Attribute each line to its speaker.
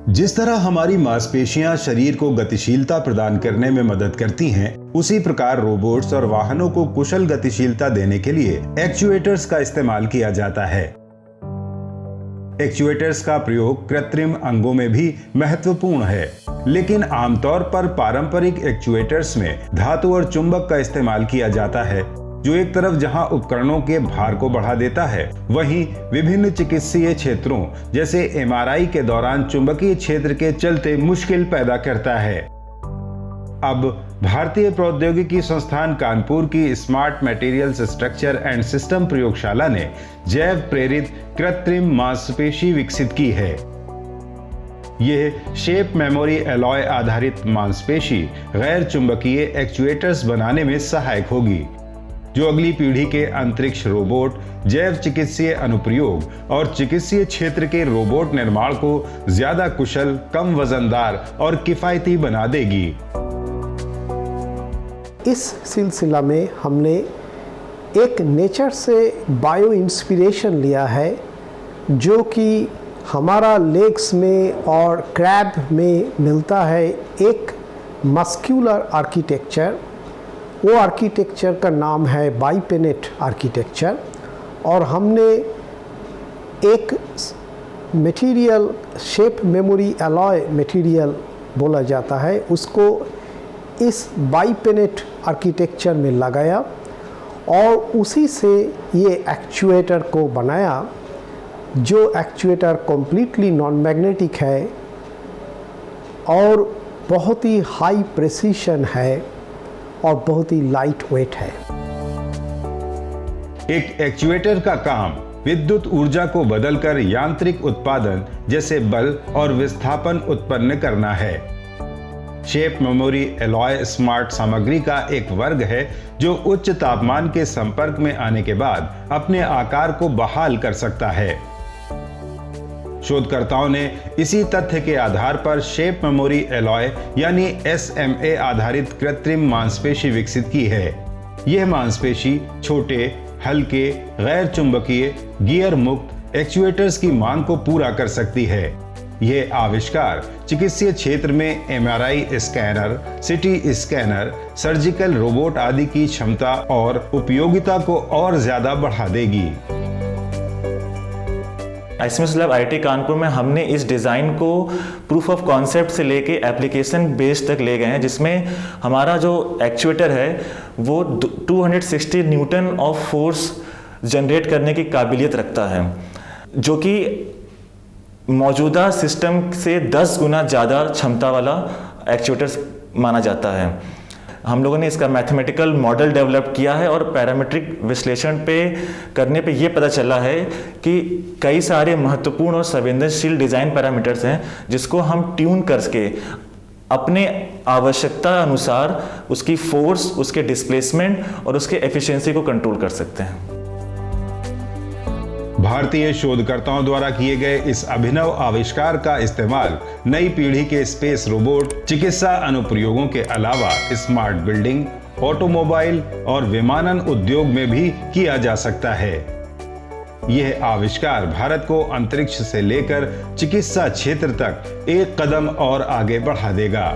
Speaker 1: जिस तरह हमारी मांसपेशियां शरीर को गतिशीलता प्रदान करने में मदद करती हैं, उसी प्रकार रोबोट्स और वाहनों को कुशल गतिशीलता देने के लिए एक्चुएटर्स का इस्तेमाल किया जाता है। एक्चुएटर्स का प्रयोग कृत्रिम अंगों में भी महत्वपूर्ण है, लेकिन आमतौर पर पारंपरिक एक्चुएटर्स में धातु और चुंबक का इस्तेमाल किया जाता है, जो एक तरफ जहां उपकरणों के भार को बढ़ा देता है, वहीं विभिन्न चिकित्सीय क्षेत्रों जैसे एमआरआई के दौरान चुंबकीय क्षेत्र के चलते मुश्किल पैदा करता है। अब भारतीय प्रौद्योगिकी संस्थान कानपुर की smart materials structure and system प्रयोगशाला ने जैव प्रेरित कृत्रिम मांसपेशी विकसित की है। यह शेप मेमोरी एलॉय आधारित मांसपेशी गैर चुंबकीय एक्चुएटर्स बनाने में सहायक होगी, जो अगली पीढ़ी के अंतरिक्ष रोबोट, जैव चिकित्सीय अनुप्रयोग और चिकित्सीय क्षेत्र के रोबोट निर्माण को ज्यादा कुशल, कम वजनदार और किफायती बना देगी।
Speaker 2: इस सिलसिला में हमने एक नेचर से बायो इंस्पिरेशन लिया है, जो कि हमारा लेग्स में और क्रैब में मिलता है एक मस्क्यूलर आर्किटेक्चर। वो आर्किटेक्चर का नाम है बाइपेनेट आर्किटेक्चर, और हमने एक material shape memory alloy material बोला जाता है, उसको इस बाइपेनेट आर्किटेक्चर में लगाया और उसी से ये एक्चुएटर को बनाया, जो एक्चुएटर कम्प्लीटली नॉन मैग्नेटिक है और बहुत ही हाई प्रेसिशन है और बहुत ही लाइट वेट है।
Speaker 1: एक एक्चुएटर का काम विद्युत ऊर्जा को बदलकर यांत्रिक उत्पादन जैसे बल और विस्थापन उत्पन्न करना है। शेप मेमोरी एलॉय स्मार्ट सामग्री का एक वर्ग है, जो उच्च तापमान के संपर्क में आने के बाद अपने आकार को बहाल कर सकता है। शोधकर्ताओं ने इसी तथ्य के आधार पर शेप मेमोरी एलॉय यानी SMA आधारित कृत्रिम मांसपेशी विकसित की है। यह मांसपेशी छोटे, हल्के, गैर चुंबकीय, गियर मुक्त एक्चुएटर्स की मांग को पूरा कर सकती है। यह आविष्कार चिकित्सीय क्षेत्र में MRI scanner, CT scanner, surgical robot आदि की क्षमता और उपयोगिता को और ज्यादा बढ़ा देगी।
Speaker 3: आईसीएमएस लैब IIT कानपुर में हमने इस डिज़ाइन को प्रूफ ऑफ कॉन्सेप्ट से लेके एप्लीकेशन बेस तक ले गए हैं, जिसमें हमारा जो एक्चुएटर है वो 260 न्यूटन ऑफ फोर्स जनरेट करने की काबिलियत रखता है, जो कि मौजूदा सिस्टम से 10 गुना ज़्यादा क्षमता वाला एक्चुएटर माना जाता है। हम लोगों ने इसका मैथमेटिकल मॉडल डेवलप किया है और पैरामीट्रिक विश्लेषण करने पे ये पता चला है कि कई सारे महत्वपूर्ण और संवेदनशील डिज़ाइन पैरामीटर्स हैं, जिसको हम ट्यून करके अपने आवश्यकता अनुसार उसकी फोर्स, उसके डिस्प्लेसमेंट और उसके एफिशिएंसी को कंट्रोल कर सकते हैं।
Speaker 1: भारतीय शोधकर्ताओं द्वारा किए गए इस अभिनव आविष्कार का इस्तेमाल नई पीढ़ी के स्पेस रोबोट, चिकित्सा अनुप्रयोगों के अलावा स्मार्ट बिल्डिंग, ऑटोमोबाइल और विमानन उद्योग में भी किया जा सकता है। यह आविष्कार भारत को अंतरिक्ष से लेकर चिकित्सा क्षेत्र तक एक कदम और आगे बढ़ा देगा।